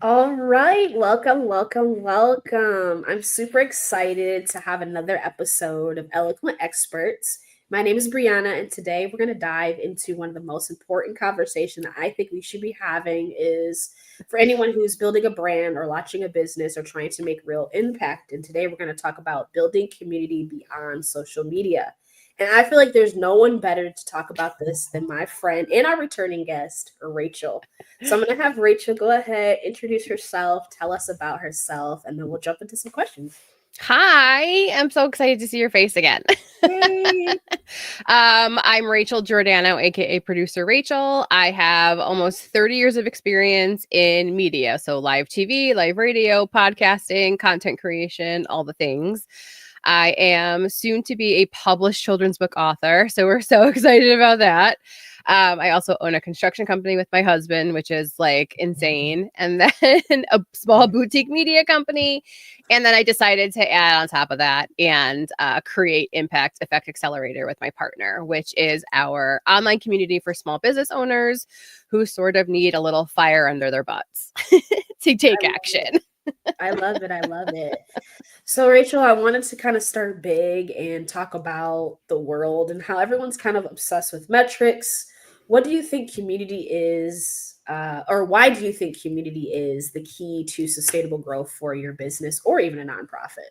All right, welcome, welcome, welcome. I'm super excited to have another episode of Eloquent Experts. My name is Brianna, and today we're going to dive into one of the most important conversations that I think we should be having is for anyone who's building a brand or launching a business or trying to make real impact. And today we're going to talk about building community beyond social media. And I feel like there's no one better to talk about this than my friend and our returning guest, Rachel. So I'm going to have Rachel go ahead, introduce herself, tell us about herself, and then we'll jump into some questions. Hi, I'm so excited to see your face again. Yay. I'm Rachel Giordano, aka Producer Rachel. I have almost 30 years of experience in media, so live TV, live radio, podcasting, content creation, all the things. I am soon to be a published children's book author, so we're so excited about that. I also own a construction company with my husband, which is like insane. And then a small boutique media company. And then I decided to add on top of that and create Impact Effect Accelerator with my partner, which is our online community for small business owners who sort of need a little fire under their butts to take action. I love it. I love it. So, Rachel, I wanted to kind of start big and talk about the world and how everyone's kind of obsessed with metrics. What do you think community is, or why do you think community is the key to sustainable growth for your business or even a nonprofit?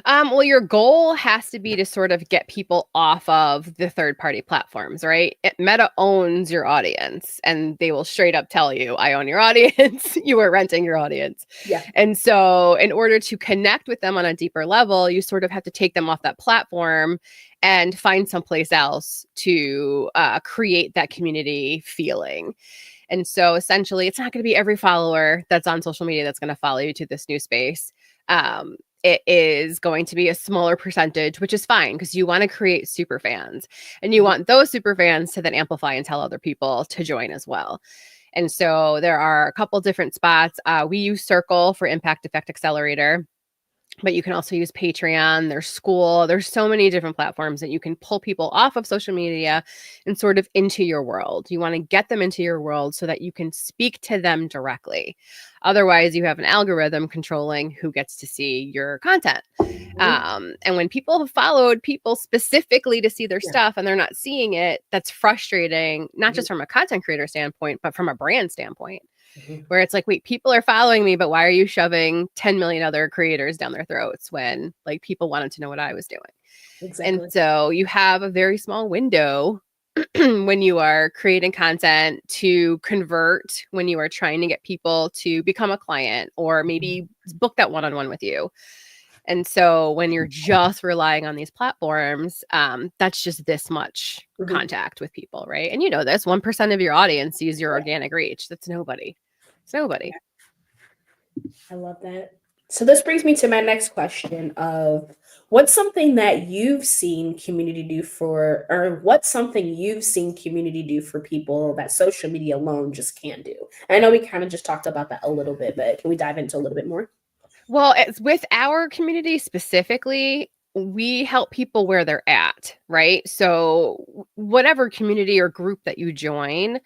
Well, your goal has to be to sort of get people off of the third-party platforms, right? Meta owns your audience, and they will straight up tell you, I own your audience, you are renting your audience. Yeah. And so in order to connect with them on a deeper level, you sort of have to take them off that platform and find someplace else to create that community feeling. And so essentially, it's not going to be every follower that's on social media that's going to follow you to this new space. It is going to be a smaller percentage, which is fine because you want to create super fans and you want those super fans to then amplify and tell other people to join as well. And so there are a couple different spots. We use Circle for Impact Effect Accelerator, but you can also use Patreon, there's School, there's so many different platforms that you can pull people off of social media and sort of into your world. You want to get them into your world so that you can speak to them directly. Otherwise, you have an algorithm controlling who gets to see your content. And when people have followed people specifically to see their stuff and they're not seeing it, that's frustrating, not just from a content creator standpoint, but from a brand standpoint. Where it's like, wait, people are following me, but why are you shoving 10 million other creators down their throats when like people wanted to know what I was doing? Exactly. And so you have a very small window when you are creating content to convert, when you are trying to get people to become a client or maybe book that one-on-one with you. And so when you're just relying on these platforms, that's just this much contact with people, right? And you know this, 1% of your audience sees your organic reach. That's nobody. It's nobody. I love that. So this brings me to my next question of what's something that you've seen community do for, or what's something you've seen community do for people that social media alone just can't do? I know we kind of just talked about that a little bit, but can we dive into a little bit more? Well, it's with our community specifically, we help people where they're at, right? So whatever community or group that you join,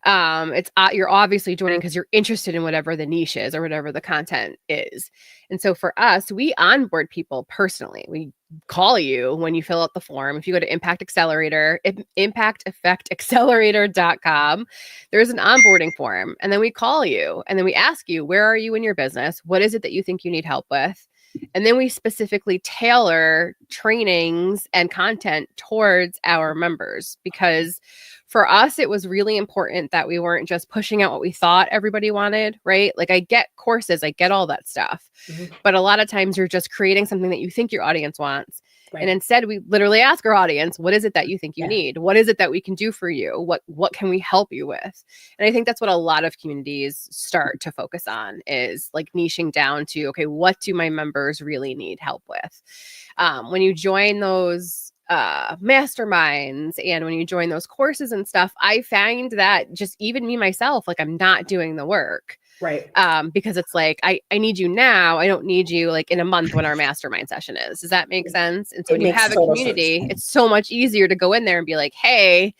it's you're obviously joining because you're interested in whatever the niche is or whatever the content is. And so for us, we onboard people personally. We call you when you fill out the form. If you go to Impact Accelerator, impacteffectaccelerator.com, there's an onboarding form. And then we call you and then we ask you, where are you in your business? What is it that you think you need help with? And then we specifically tailor trainings and content towards our members because for us, it was really important that we weren't just pushing out what we thought everybody wanted, right? Like I get courses, I get all that stuff. But a lot of times you're just creating something that you think your audience wants. Right. And instead we literally ask our audience, what is it that you think you need? What is it that we can do for you? What can we help you with? And I think that's what a lot of communities start to focus on is like niching down to, okay, what do my members really need help with? When you join those masterminds and when you join those courses and stuff, I find that just even me myself, like I'm not doing the work. Right. Because it's like, I need you now. I don't need you like in a month when our mastermind session is. Does that make sense? And so when you have a community, it's so much easier to go in there and be like, hey,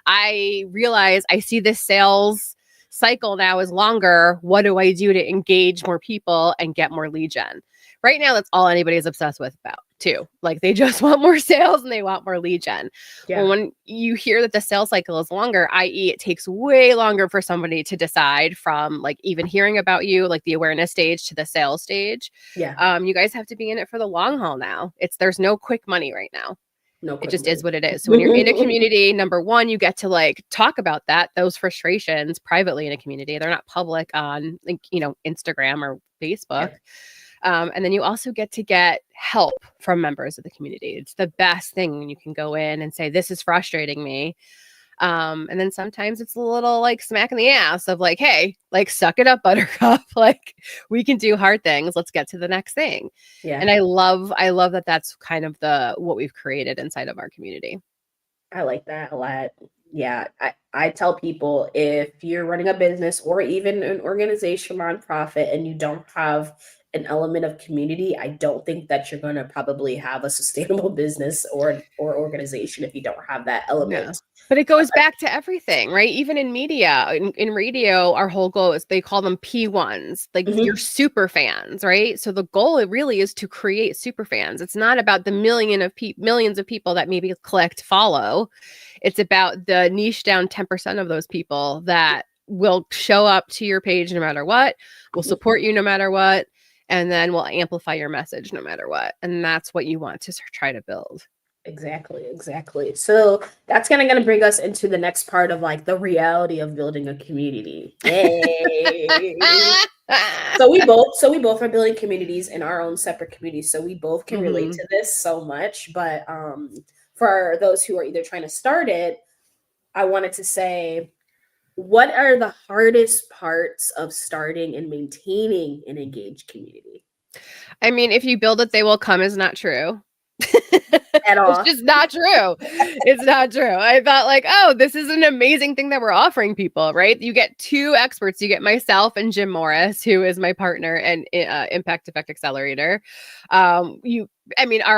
I realize I see this sales cycle now is longer. What do I do to engage more people and get more lead gen? Right now, that's all anybody's obsessed with about too. Like they just want more sales and they want more lead gen. Yeah. Well, when you hear that the sales cycle is longer, i.e., it takes way longer for somebody to decide from like even hearing about you, like the awareness stage to the sales stage. Yeah. You guys have to be in it for the long haul now. There's no quick money right now. No It quick just is money. what it is. So when you're in a community, number one, you get to like talk about those frustrations privately in a community. They're not public on like, Instagram or Facebook. Yeah. And then you also get to get help from members of the community. It's the best thing when you can go in and say, this is frustrating me. And then sometimes it's a little like smack in the ass of like, hey, like suck it up, buttercup. Like we can do hard things. Let's get to the next thing. Yeah. And I love that that's kind of what we've created inside of our community. I like that a lot. Yeah. I tell people if you're running a business or even an organization, nonprofit, and you don't have an element of community, I don't think that you're going to probably have a sustainable business or organization if you don't have that Yeah. element. But it goes back to everything, right? Even in media, in radio, our whole goal is they call them P1s, like your Mhm. super fans, right? So the goal it really is to create super fans. It's not about the millions of people that maybe clicked follow. It's about the niche down 10% of those people that will show up to your page no matter what, will support you no matter what, and then will amplify your message no matter what. And that's what you want to try to build. Exactly, exactly. So that's gonna bring us into the next part of like the reality of building a community. Yay. So we both are building communities in our own separate communities. So we both can relate hmm to this so much. But for those who are either trying to start it, I wanted to say, what are the hardest parts of starting and maintaining an engaged community I mean, if you build it, they will come is not true. at It's all? just not true. It's not true. I thought like, oh, this is an amazing thing that we're offering people, right? You get two experts. You get myself and Jim Morris, who is my partner and Impact Effect Accelerator. Our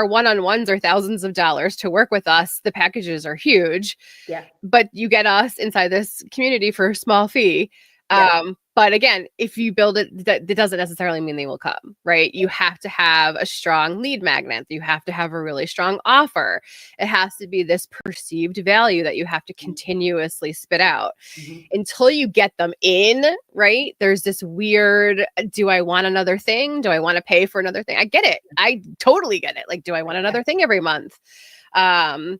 one-on-ones are thousands of dollars to work with us. The packages are huge, Yeah, but you get us inside this community for a small fee. yeah, But again, if you build it, that doesn't necessarily mean they will come, right? You have to have a strong lead magnet. You have to have a really strong offer. It has to be this perceived value that you have to continuously spit out mhm, until you get them in, right? There's this weird, do I want another thing? Do I want to pay for another thing? I get it. I totally get it. Like, do I want yeah, another thing every month? Um,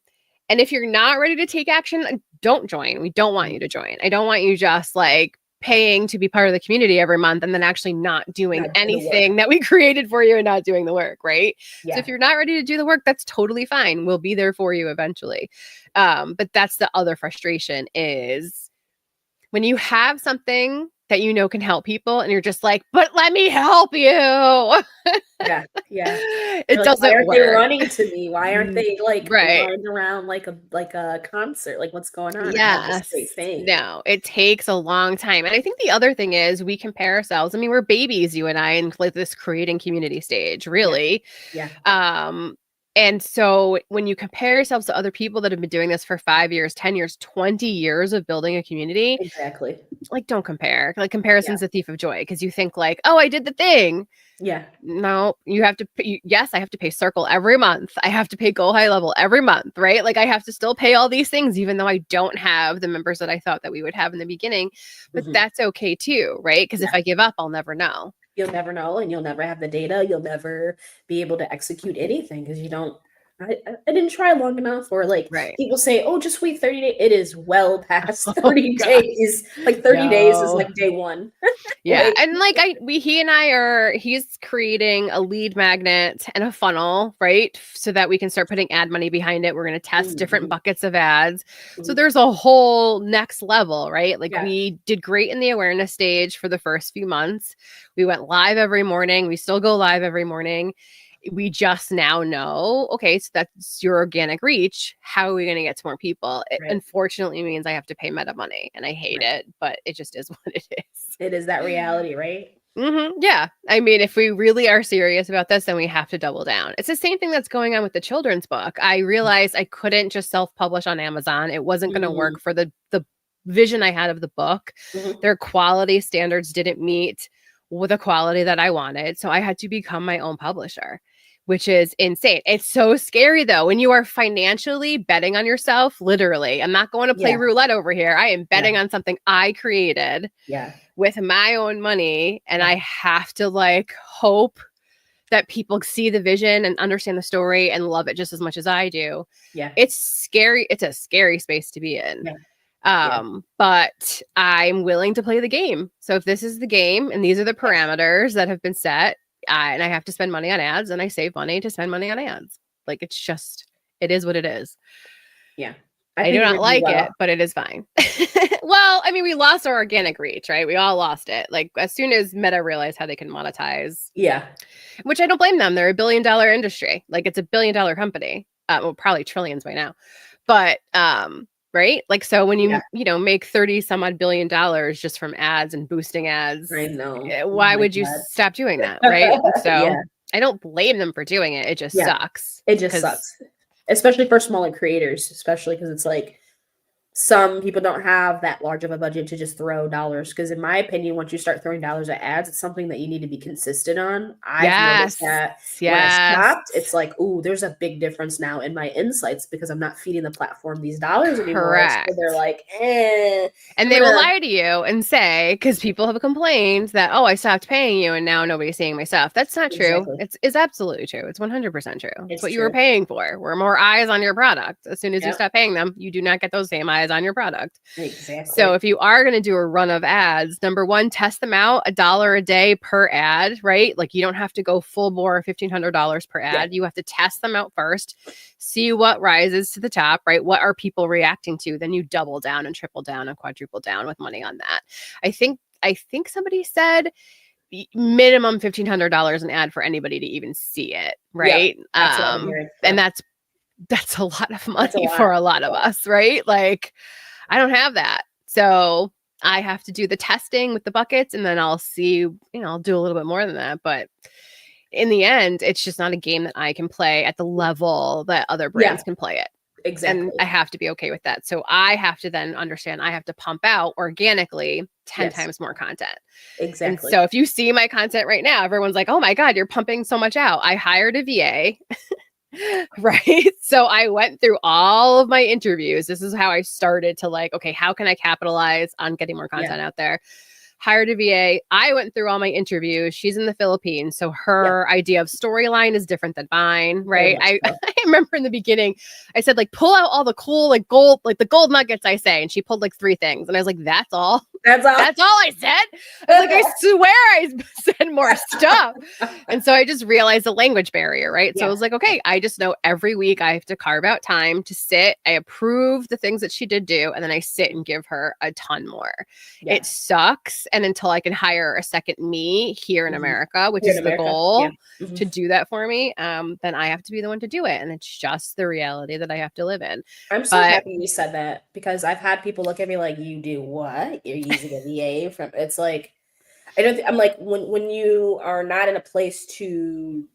and if you're not ready to take action, don't join. We don't want mhm. you to join. I don't want you just like paying to be part of the community every month and then actually not doing Not doing the work. anything that we created for you and not doing the work, right? So Yeah. if you're not ready to do the work, that's totally fine. We'll be there for you eventually. But that's the other frustration is when you have something that you know can help people and you're just like, but let me help you. Yeah, yeah. It You're like, "Why doesn't aren't they work. running to me? Why aren't they, like, Right. lined around like a concert? Like, what's going on? I have this great Yes. thing." No, it takes a long time. And I think the other thing is we compare ourselves. I mean, we're babies, you and I, in like this creating community stage, Yeah, really. yeah. Um, and so when you compare yourselves to other people that have been doing this for 5 years, 10 years, 20 years of building a community, Exactly. like don't compare. Like Yeah, comparison's a thief of joy because you think like, oh, I did the thing. yeah. No, you have to yes, I have to pay Circle every month. I have to pay Go High Level every month, right? Like I have to still pay all these things even though I don't have the members that I thought that we would have in the beginning. But Mhm. that's okay too, right? Because if Yeah. I give up, I'll never know. You'll never know, and you'll never have the data. You'll never be able to execute anything because you don't I didn't try long enough, or, like, Right. people say, "Oh, just wait 30 days." It is well past Oh 30 god. days. Like, 30 days is, No. like, day 1. Yeah. Like And like he and I are he's creating a lead magnet and a funnel, right? So that we can start putting ad money behind it. We're going to test different mhm, buckets of ads. So mhm. there's a whole next level, right? Like Yeah. we did great in the awareness stage for the first few months. We went live every morning. We still go live every morning. We just now know, okay, so that's your organic reach. How are we going to get to more people? It Right, unfortunately means I have to pay meta money and I hate right. it, but it just is what it is. It is that reality, right? Yeah. I mean, if we really are serious about this, then we have to double down. It's the same thing that's going on with the children's book. I realized I couldn't just self-publish on Amazon. It wasn't going to Mm, work for the vision I had of the book, Mhm. their quality standards didn't meet with the quality that I wanted. So I had to become my own publisher, which is insane. It's so scary though, when you are financially betting on yourself, literally. I'm not going to play Yeah. roulette over here. I am betting Yeah. on something I created Yeah. with my own money. And Yeah. I have to like hope that people see the vision and understand the story and love it just as much as I do. Yeah. It's scary. It's a scary space to be in. Yeah. Yeah. But I'm willing to play the game. So if this is the game and these are the Yes. parameters that have been set, and I have to spend money on ads, and I save money to spend money on ads. Like it's just, it is what it is. Yeah. I I do think you're not gonna do like well. it, but it is fine. Well, I mean, we lost our organic reach, right? We all lost it. Like as soon as Meta realized how they can monetize, Yeah. which I don't blame them. They're a $1 billion industry. Like it's a $1 billion company. Well, probably trillions by now. But right? Like so when Yeah. you know make 30 some odd $billion just from ads and boosting ads, I know. Oh why my would you God. stop doing that, right? And so Yeah. I don't blame them for doing it. It just Yeah. sucks It just because sucks. Especially for smaller creators, especially because it's like some people don't have that large of a budget to just throw dollars. Because in my opinion, once you start throwing dollars at ads, it's something that you need to be consistent on. I've noticed yes, that when I yes, stopped, it's like, ooh, there's a big difference now in my insights because I'm not feeding the platform these dollars anymore. So they're correct. like, And I'm they will gonna lie to you and say, because people have complained that, oh, I stopped paying you and now nobody's seeing my stuff. That's not true. exactly. It's absolutely true. It's 100% true. It's It's what you were true. paying for. We're more eyes on your product. As soon as you Yep. stop paying them, you do not get those same eyes on your product. So Exactly. if you are going to do a run of ads, number one, test them out $1 a day per ad, right? Like you don't have to go full bore $1,500 per Yeah. ad. You have to test them out first, see what rises to the top, right? What are people reacting to? Then you double down and triple down and quadruple down with money on that. I think somebody said minimum $1,500 an ad for anybody to even see it, Yep. right? That's what I've been hearing. And Yep. that's a lot of That's a money lot. for a lot of us, right? Like I don't have that. So I have to do the testing with the buckets and then I'll see, I'll do a little bit more than that. But in the end, it's just not a game that I can play at the level that other Yeah. brands can play it. And Exactly. I have to be okay with that. So I have to then understand I have to pump out organically 10 Yes. times more content. And Exactly. so if you see my content right now, everyone's like, oh my God, you're pumping so much out. I hired a VA. Right. So I went through all of my interviews. This is how I started to like, okay, how can I capitalize on getting more content out there? Hired a VA. I went through all my interviews. She's in the Philippines. So Yep. her idea of storyline is different than mine, Very right? much so. I remember in the beginning, I said, like, pull out all the cool, like gold, like the gold nuggets, I say. And she pulled like 3 things. And I was like, that's all. That's all. That's all I said. I was like, I swear I said more stuff. And so I just realized the language barrier, right? So I Yeah. was like, okay, I just know every week I have to carve out time to sit. I approve the things that she did do, and then I sit and give her a ton more. Yeah. It sucks. And until I can hire a second me here in Mhm. America, which Here is in the America. goal Yeah. Mhm. to do that for me, then I have to be the one to do it. And it's just the reality that I have to live in. I'm so But happy you said that because I've had people look at me like, "You do what? You're using a VA from." It's like I don't. I'm like when you are not in a place to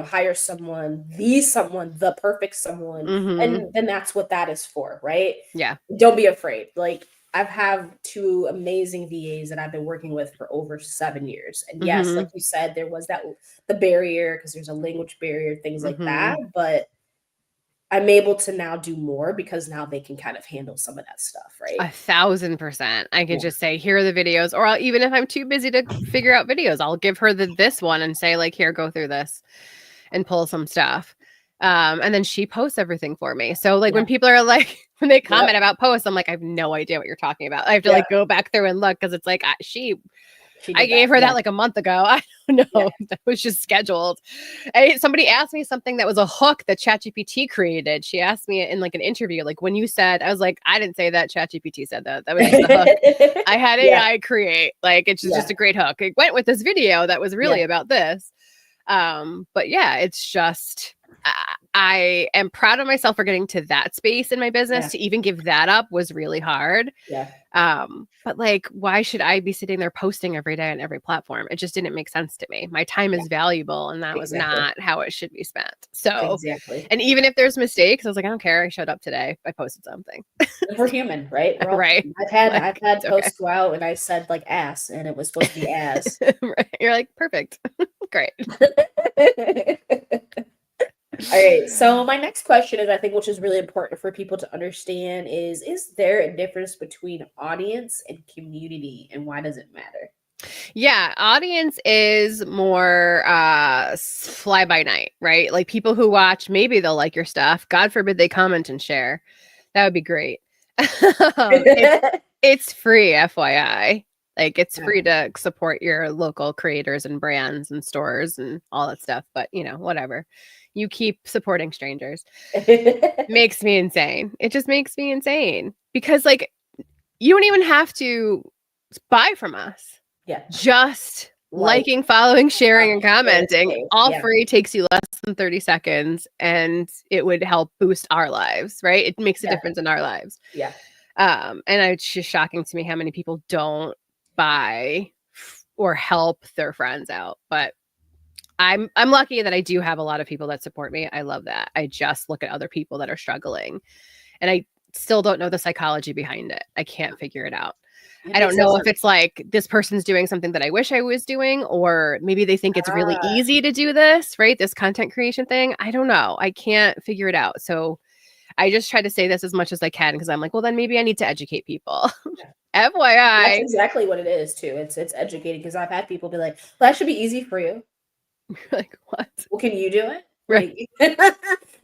hire someone, the perfect someone, mhm, and then that's what that is for, right? yeah. Don't be afraid. Like I've have 2 amazing VAs that I've been working with for over 7 years. And yes, like Mhm, you said, there was the barrier because there's a language barrier, things like that, mhm. but I'm able to now do more because now they can kind of handle some of that stuff, right? 1,000%. I could Yeah. just say, here are the videos, or even if I'm too busy to figure out videos, I'll give her this one and say, like, here, go through this and pull some stuff. And then she posts everything for me. So like Yeah. when people are like, when they Yep. comment about posts, I'm like, I have no idea what you're talking about. I have to Yeah. like go back through and look because it's like She I did that. gave her Yeah. that like a month ago. I don't Yeah. know. That was just scheduled. Somebody asked me something that was a hook that ChatGPT created. She asked me in like an interview, like when you said, I was like, I didn't say that. ChatGPT said that. That was just a hook. I had Yeah. AI create. Like it's just Yeah. a great hook. It went with this video that was Yeah. really about this. But yeah, it's just I am proud of myself for getting to that space in my business. Yeah. To even give that up was really hard. Yeah. But like, why should I be sitting there posting every day on every platform? It just didn't make sense to me. My time Yeah. is valuable, and that was Exactly. not how it should be spent. So, Exactly. and even if there's mistakes, I was like, I don't care. I showed up today. I posted something. We're human, right? We're all Right. human. I've Like, had it's okay. posts go out and I said like ass and it was supposed to be as. Right. You're like, perfect. Great. All right. So my next question is, I think, which is really important for people to understand is there a difference between audience and community, and why does it matter? Yeah, audience is more fly by night, right? Like people who watch, maybe they'll like your stuff. God forbid they comment and share. That would be great. It's it's free, FYI. Like it's free to support your local creators and brands and stores and all that stuff. But whatever. You keep supporting strangers. Makes me insane. It just makes me insane because like you don't even have to buy from us. Yeah. Just Like, liking, following, sharing, and commenting, okay. all Yeah. free, takes you less than 30 seconds, and it would help boost our lives, right? It makes a Yeah. difference in our lives. Yeah. And it's just shocking to me how many people don't buy or help their friends out. But I'm lucky that I do have a lot of people that support me. I love that. I just look at other people that are struggling, and I still don't know the psychology behind it. I can't figure it out. It I makes don't no know if sense. it's like this person's doing something that I wish I was doing, or maybe they think it's really Ah, easy to do this, right? This content creation thing. I don't know. I can't figure it out. So I just try to say this as much as I can because I'm like, well, then maybe I need to educate people. yeah. That's FYI. exactly what it is too. It's educating because I've had people be like, "Well, that should be easy for you. Like, what? Well, can you do it?" Right. Like,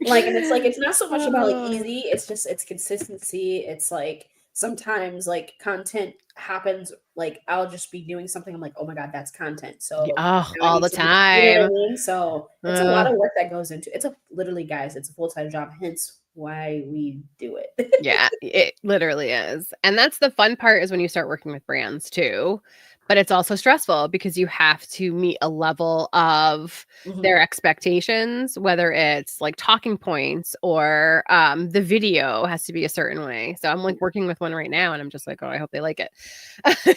like, and it's like it's not so much about like Uh, easy. It's just it's consistency. It's like sometimes like content happens. Like I'll just be doing something. I'm like, oh my god, that's content. So oh, now I all need the to do. You know what I time. mean? So it's a lot Uh, of work that goes into. It's a literally, guys. It's a full time job. Hence why we do it. Yeah, it literally is. And that's the fun part is when you start working with brands too. But it's also stressful because you have to meet a level of Mhm. their expectations, whether it's like talking points or the video has to be a certain way. So I'm like working with one right now and I'm just like, oh, I hope they like it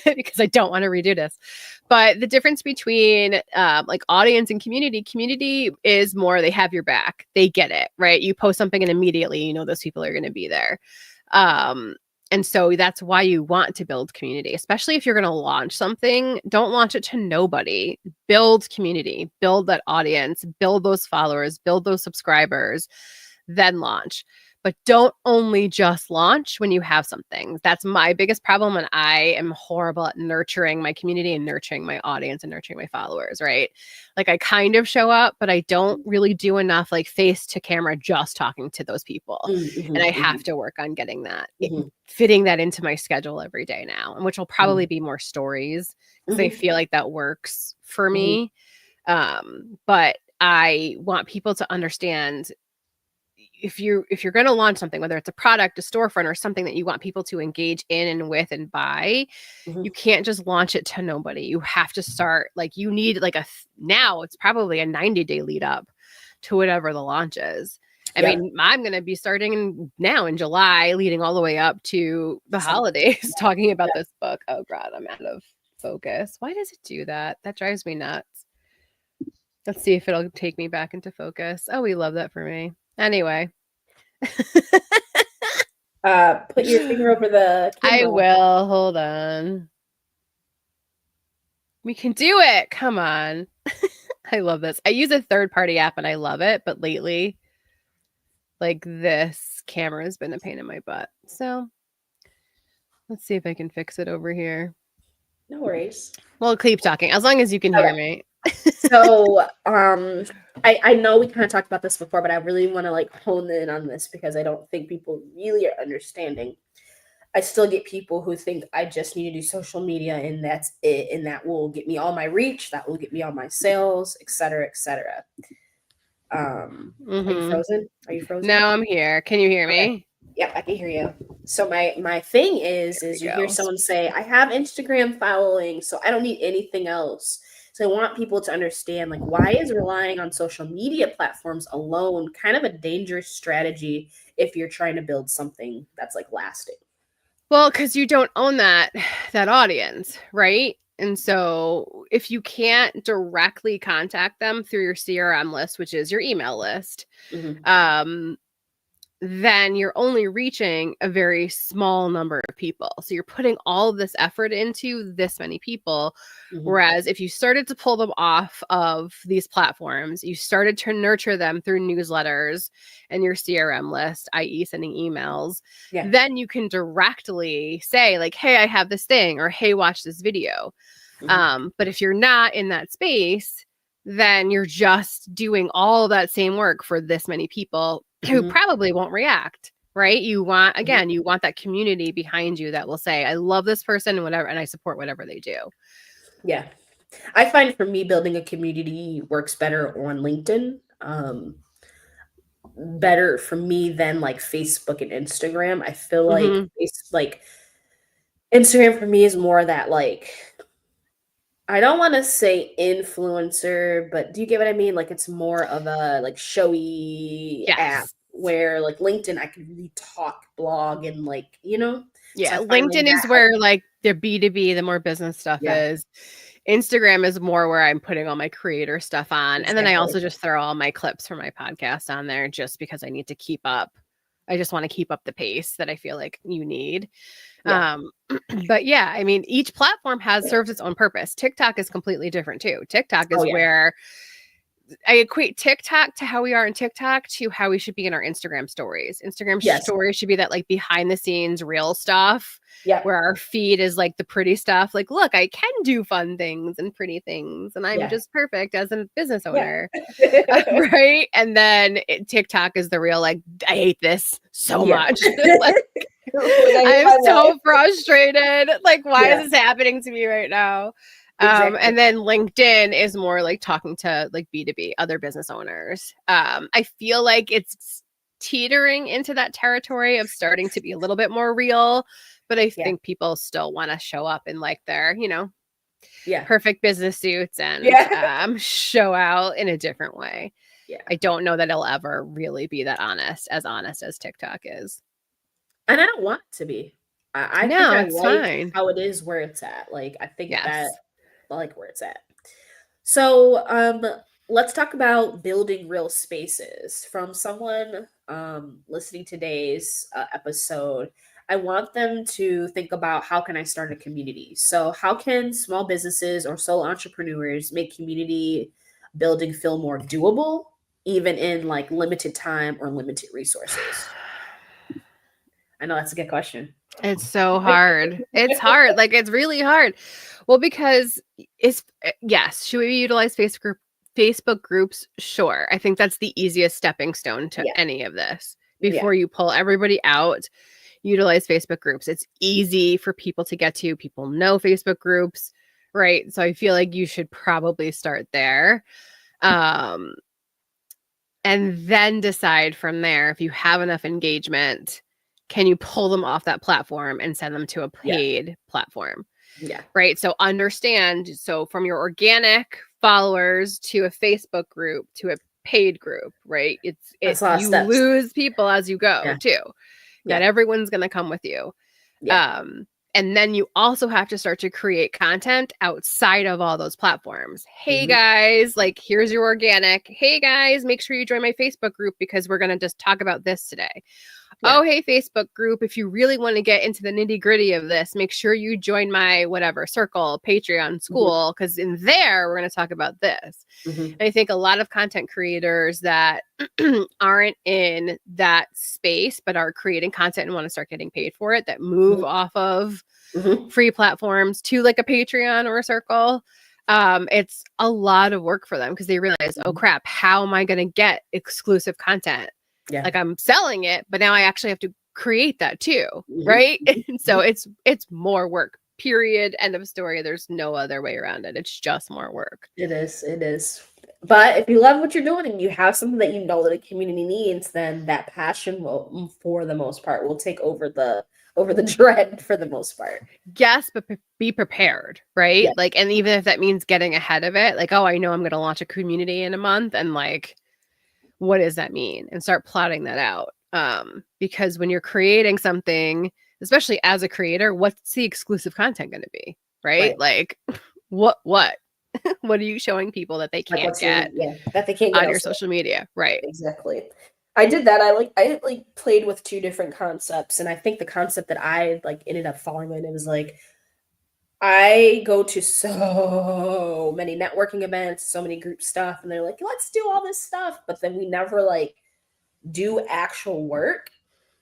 because I don't want to redo this. But the difference between like audience and community is more they have your back. They get it, right? You post something and immediately you know those people are going to be there. Um, and so that's why you want to build community, especially if you're going to launch something. Don't launch it to nobody. Build community, build that audience, build those followers, build those subscribers, then launch. But don't only just launch when you have something. That's my biggest problem. And I am horrible at nurturing my community and nurturing my audience and nurturing my followers, right? Like I kind of show up, but I don't really do enough like face to camera just talking to those people. And I have Mhm. to work on getting that, Mhm. fitting that into my schedule every day now, and which will probably Mhm. be more stories because I Mhm. feel like that works for Mhm. me. But I want people to understand if you're going to launch something, whether it's a product, a storefront, or something that you want people to engage in and with and buy, Mhm. you can't just launch it to nobody. You have to start like you need like now it's probably a 90-day lead up to whatever the launch is. I Yep. mean, I'm going to be starting now in July, leading all the way up to the December. holidays, talking about Yeah. this book. Oh God, I'm out of focus. Why does it do that? That drives me nuts. Let's see if it'll take me back into focus. Oh, we love that for me. Anyway. Put your finger over the I camera. will. Hold on. We can do it. Come on. I love this. I use a third-party app and I love it, but lately, like this camera has been a pain in my butt. So let's see if I can fix it over here. No worries. We'll keep talking as long as you can Okay. hear me. So, I know we kind of talked about this before, but I really want to like hone in on this because I don't think people really are understanding. I still get people who think I just need to do social media and that's it, and that will get me all my reach, that will get me all my sales, et cetera, et cetera. Are you Mm-hmm. frozen? Are you frozen? Now I'm here. Can you hear Okay. me? Yep, I can hear you. So my thing There we is you hear go. someone say, I have Instagram following, so I don't need anything else. So I want people to understand, like, why is relying on social media platforms alone kind of a dangerous strategy if you're trying to build something that's like lasting? Well, because you don't own that audience, right? And so if you can't directly contact them through your CRM list, which is your email list, Mm-hmm. um, then you're only reaching a very small number of people. So you're putting all of this effort into this many people. Mm-hmm. Whereas if you started to pull them off of these platforms, you started to nurture them through newsletters and your CRM list, i.e., sending emails, Yeah. then you can directly say, like, hey, I have this thing, or hey, watch this video. Mm-hmm. But if you're not in that space, then you're just doing all that same work for this many people who Mm-hmm. probably won't react, right? You want, Mm-hmm. again, you want that community behind you that will say, I love this person and whatever, and I support whatever they do. Yeah. I find for me, building a community works better on LinkedIn. Better for me than like Facebook and Instagram. I feel like Mm-hmm. like Instagram for me is more that like, I don't want to say influencer, but do you get what I mean? Like it's more of a like showy app Yes. where like LinkedIn I can really talk, blog, and like, so Yeah. I find like LinkedIn that is helps. where like the B2B, the more business stuff Yeah, is. Instagram is more where I'm putting all my creator stuff on. And then I exactly. also just throw all my clips for my podcast on there just because I need to keep up. I just want to keep up the pace that I feel like you need. Yeah. But yeah, I mean, each platform has serves its own purpose. TikTok is completely different too. TikTok Oh is yeah. where I equate TikTok to how we are in TikTok to how we should be in our Instagram stories. Instagram Yes. stories should be that like behind the scenes real stuff Yep. where our feed is like the pretty stuff. Like, look, I can do fun things and pretty things, and I'm Yeah. just perfect as a business Yeah. owner. Right. And then TikTok is the real, like, I hate this so Yeah. much. Like, Like I hate I'm my life. so frustrated. Like, why Yeah. is this happening to me right now? Exactly. And then LinkedIn is more like talking to like B2B, other business owners. I feel like it's teetering into that territory of starting to be a little bit more real, but I Yeah. think people still want to show up in like their, Yeah. perfect business suits and Yeah. show out in a different way. Yeah. I don't know that it'll ever really be that honest as TikTok is. And I don't want it to be. I think No, I it's like fine. how it is where it's at. Like I think that Yes. I like where it's at. So let's talk about building real spaces. From someone listening to today's episode, I want them to think about how can I start a community? So how can small businesses or sole entrepreneurs make community building feel more doable, even in like limited time or limited resources? I know that's a good question. It's so hard. It's hard. Like, it's really hard. Well, because yes, should we utilize Facebook groups? Sure. I think that's the easiest stepping stone to Yeah. any of this. Yeah. Before you pull everybody out, utilize Facebook groups. It's easy for people to get to. People know Facebook groups, right? So I feel like you should probably start there. Um, and then decide from there if you have enough engagement, can you pull them off that platform and send them to a Yeah. paid platform, Yeah. right? So understand, so from your organic followers to a Facebook group to a paid group, right? That's a lot of You steps. lose people as you go Yeah. too. Not Yeah. everyone's going to come with you. Yeah. Um, and then you also have to start to create content outside of all those platforms. Hey Hmm. guys, like, here's your organic. Hey guys, make sure you join my Facebook group because we're going to just talk about this today. Yeah. Oh, hey, Facebook group, if you really want to get into the nitty gritty of this, make sure you join my whatever circle, Patreon, Hmm. school, because in there, we're going to talk about this. Hmm. And I think a lot of content creators that aren't in that space, but are creating content and want to start getting paid for it, that move off of Hmm. free platforms to like a Patreon or a circle. It's a lot of work for them because they realize, oh crap, how am I going to get exclusive content? Yeah. Like, I'm selling it, but now I actually have to create that too, Hmm. right? And so it's more work. Period. End of story. There's no other way around it. It's just more work. It is. It is. But if you love what you're doing and you have something that you know that the community needs, then that passion will, for the most part, will take over over the dread for the most part. Yes, but be prepared, right? Yeah, Like, and even if that means getting ahead of it, like, oh, I know I'm going to launch a community in a month, and like, what does that mean? And start plotting that out. Because when you're creating something, especially as a creator, what's the exclusive content going to be, right? right. Like, what, what are you showing people that they Like can't what's your get yeah that they can't get on your elsewhere. social media, right? Exactly. I did that. I played with two different concepts, and I think the concept that I like ended up falling in, it was like I go to so many networking events, so many group stuff, and they're like, let's do all this stuff, but then we never like do actual work.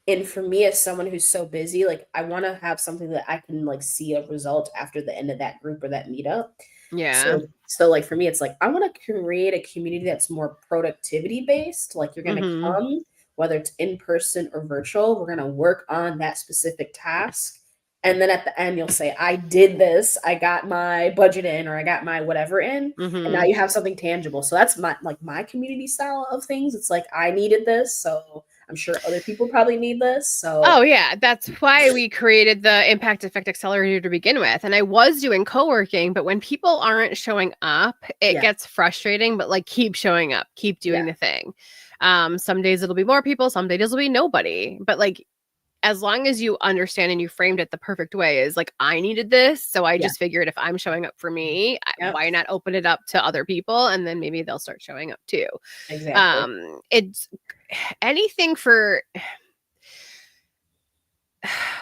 And for me, as someone who's so busy, like I want to have something that I can like see a result after the end of that group or that meetup. Yeah. So like for me, it's like I want to create a community that's more productivity based. Like you're gonna Mm-hmm. come, whether it's in person or virtual, we're gonna work on that specific task. And then at the end, you'll say, I did this, I got my budget in, or I got my whatever in, and now Mm-hmm. you have something tangible. So that's my community style of things. It's like I needed this, so I'm sure other people probably need this. So Oh yeah, that's why we created the Impact Effect Accelerator to begin with. And I was doing co-working, but when people aren't showing up, it yeah, gets frustrating, but like keep showing up, keep doing yeah, the thing. Some days it'll be more people, some days it'll be nobody. But like as long as you understand and you framed it the perfect way is like I needed this, so I yeah, just figured if I'm showing up for me, yep, why not open it up to other people and then maybe they'll start showing up too. exactly. It's anything for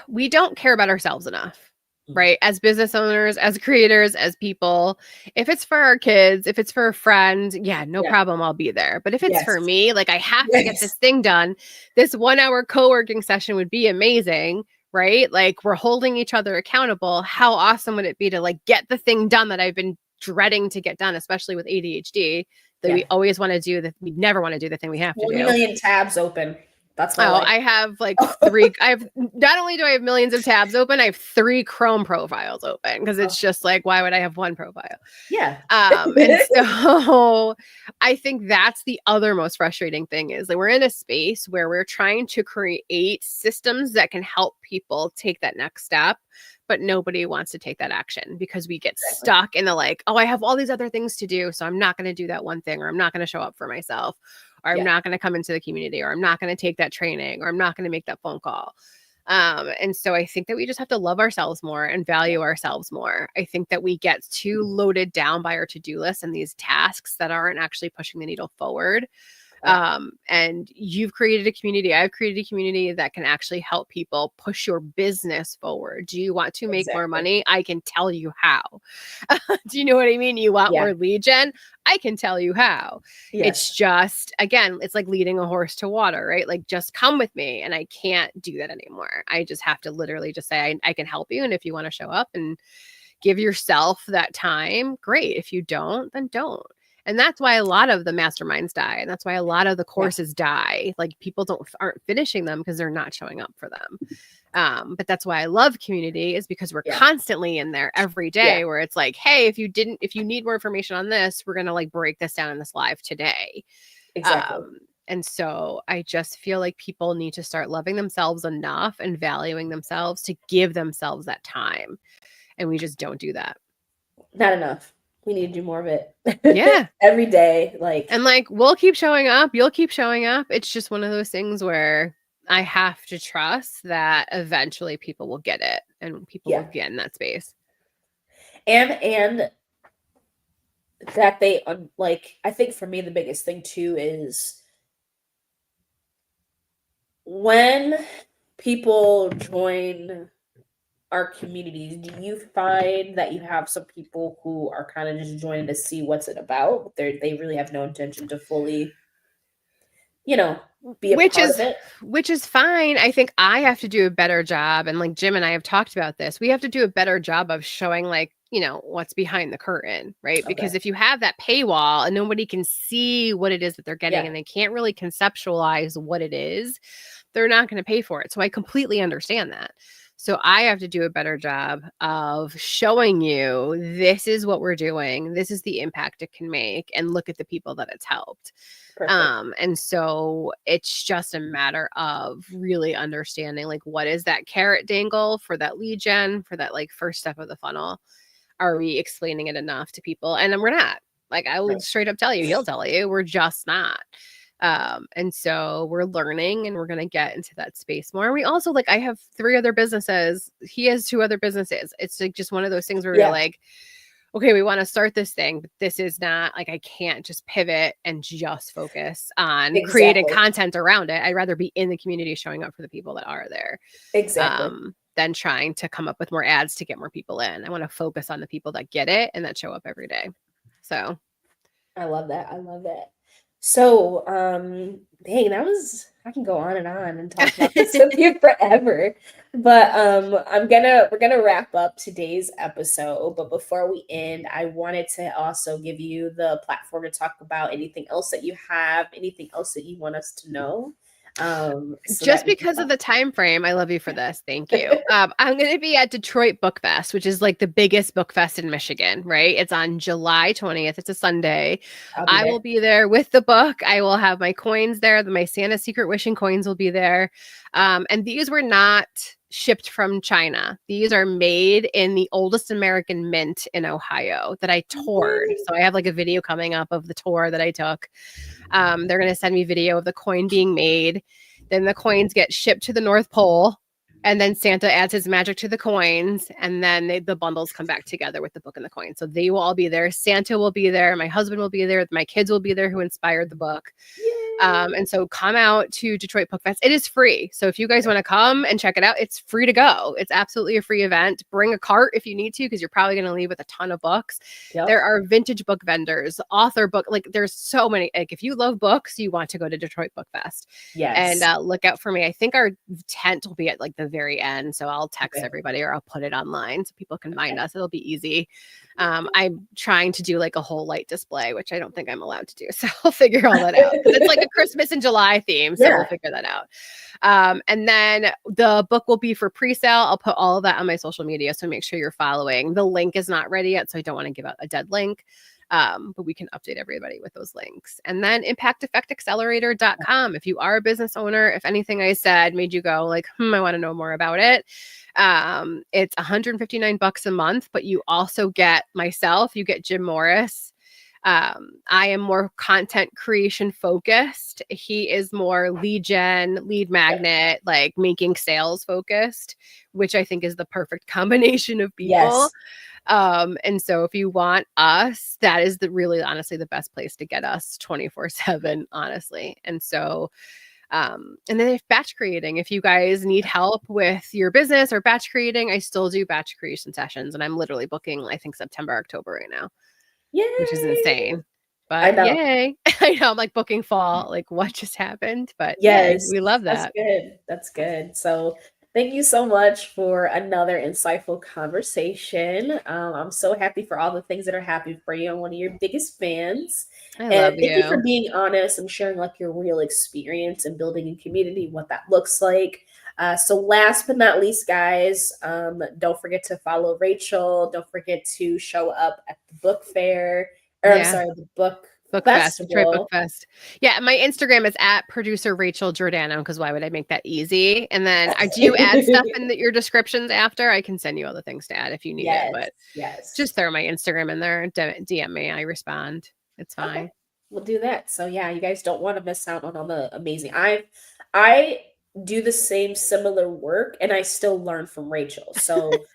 we don't care about ourselves enough, Mm. right? As business owners, as creators, as people. If it's for our kids, if it's for a friend, yeah, no Yeah, problem, I'll be there. But if it's yes, for me, like I have to get yes, this thing done, this 1 hour co-working session would be amazing, right? Like we're holding each other accountable. How awesome would it be to like get the thing done that I've been dreading to get done, especially with ADHD, that yeah. we always want to do, that we never want to do the thing we have to 20 do. million tabs open. That's my Oh, life. I have like three. I have not only do I have millions of tabs open, I have 3 Chrome profiles open because Oh, it's just like, why would I have one profile? yeah. And so I think that's the other most frustrating thing is that we're in a space where we're trying to create systems that can help people take that next step, but nobody wants to take that action because we get Exactly. stuck in the like, oh, I have all these other things to do, so I'm not going to do that one thing, or I'm not going to show up for myself, or I'm Yeah, not going to come into the community, or I'm not going to take that training, or I'm not going to make that phone call. And so I think that we just have to love ourselves more and value ourselves more. I think that we get too loaded down by our to-do list and these tasks that aren't actually pushing the needle forward. correct. And you've created a community, I've created a community that can actually help people push your business forward. Do you want to make more Exactly. money? I can tell you how. Do you know what I mean? You want Yeah. more lead gen? I can tell you how. It's Yes. just, again, it's like leading a horse to water, right? Like just come with me. And I can't do that anymore. I just have to literally just say, I can help you. And if you want to show up and give yourself that time, great. If you don't, then don't. And that's why a lot of the masterminds die. And that's why a lot of the Yeah. courses die. Like people aren't finishing them because they're not showing up for them. But that's why I love community is because we're Yeah. constantly in there every Yeah. day where it's like, hey, if you need more information on this, we're going to like break this down in this live today. Exactly. And so I just feel like people need to start loving themselves enough and valuing themselves to give themselves that time. And we just don't do that. Not enough. We need to do more of it Yeah. every day. Like, And like, we'll keep showing up. You'll keep showing up. It's just one of those things where I have to trust that eventually people will get it and people will yeah. get in that space. And that they like I think for me the biggest thing too is when people join our communities, do you find that you have some people who are kind of just joining to see what's it about? They really have no intention to fully, you know, be a which part of is it. which is fine. I think I have to do a better job, and like Jim and I have talked about this, we have to do a better job of showing like, what's behind the curtain, right? Okay. Because if you have that paywall and nobody can see what it is that they're getting Yeah. and they can't really conceptualize what it is, they're not going to pay for it. So I completely understand that. So I have to do a better job of showing you this is what we're doing. This is the impact it can make, and look at the people that it's helped. Perfect. And so it's just a matter of really understanding like what is that carrot dangle for that lead gen, for that like first step of the funnel. Are we explaining it enough to people? And then we're not. Like I will Right. straight up tell you, he'll tell you, we're just not. And so we're learning and we're going to get into that space more. We also like, I have 3 other businesses. He has 2 other businesses. It's like just one of those things where we're Yeah, like, okay, we want to start this thing, but this is not like, I can't just pivot and just focus on creating exactly. content around it. I'd rather be in the community showing up for the people that are there, Exactly. than trying to come up with more ads to get more people in. I want to focus on the people that get it and that show up every day. So I love that. I love that. So, dang, that was I can go on and talk about this with you forever. But we're gonna wrap up today's episode. But before we end, I wanted to also give you the platform to talk about anything else that you have, anything else that you want us to know. So that just we can because of talk. the time frame, I love you for this. Thank you. I'm going to be at Detroit Book Fest, which is like the biggest book fest in Michigan, right? It's on July 20th. It's a Sunday. I'll be I will there. be there with the book. I will have my coins there. My Santa Secret Wishing coins will be there. And these were not shipped from China. These are made in the oldest American mint in Ohio that I toured. Yay. So I have like a video coming up of the tour that I took. They're going to send me video of the coin being made. Then the coins get shipped to the North Pole. And then Santa adds his magic to the coins. And then the bundles come back together with the book and the coin. So they will all be there. Santa will be there. My husband will be there. My kids will be there who inspired the book. Yay. And so come out to Detroit Book Fest. It is free. So if you guys want to come and check it out, it's free to go. It's absolutely a free event. Bring a cart if you need to, because you're probably going to leave with a ton of books. There Yep. are vintage book vendors, author book, like there's so many. Like if you love books, you want to go to Detroit Book Fest. And Yes. look out for me. I think our tent will be at like the very end. So I'll text Okay. everybody or I'll put it online so people can find Okay. us. It'll be easy. I'm trying to do like a whole light display, which I don't think I'm allowed to do. So I'll figure all that out because it's like a Christmas in July theme. So we'll Yeah. figure that out. And then the book will be for pre-sale. I'll put all of that on my social media. So make sure you're following. The link is not ready yet. So I don't want to give out a dead link. But we can update everybody with those links. And then impacteffectaccelerator.com. If you are a business owner, if anything I said made you go like, I want to know more about it. It's $159 a month, but you also get myself, you get Jim Morris. I am more content creation focused. He is more lead gen, lead magnet, like making sales focused, which I think is the perfect combination of people. Yes. And so if you want us, that is the really honestly the best place to get us 24/7, honestly. And so and then if batch creating, if you guys need help with your business or batch creating, I still do batch creation sessions and I'm literally booking, I think September, October right now, which is Yay. insane. I But know. yay. I know I'm like booking fall, like what just happened? But yay, Yes, we love that's that. good. That's good. So, thank you so much for another insightful conversation. I'm so happy for all the things that are happening for you. I'm one of your biggest fans. I And love thank you for you. being honest and sharing like your real experience and building a community, what that looks like. So last but not least, guys, don't forget to follow Rachel. Don't forget to show up at the book fair, or I'm Yeah. sorry, the book Book Fest, Detroit Book festival. Fest. Yeah, my Instagram is at producer Rachel Giordano because why would I make that easy? And then I do add stuff in your descriptions after. I can send you all the things to add if you need it, Yes, but yes. just throw my Instagram in there, DM me, I respond. It's Okay, fine. we'll do that. So yeah, you guys don't want to miss out on all the amazing. I do the same similar work, and I still learn from Rachel. So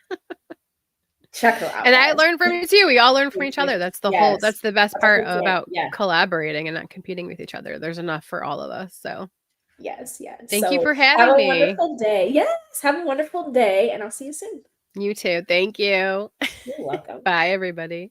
check her out, And I guys. learned from you too. We all learn from Thank each you. other. Yes, That's the best that's the part whole point. about Yeah. collaborating and not competing with each other. There's enough for all of us. So Yes. Yes. thank you So for have having a me. wonderful day. Yes. Have a wonderful day, and I'll see you soon. You too. Thank you. You're welcome. Bye, everybody.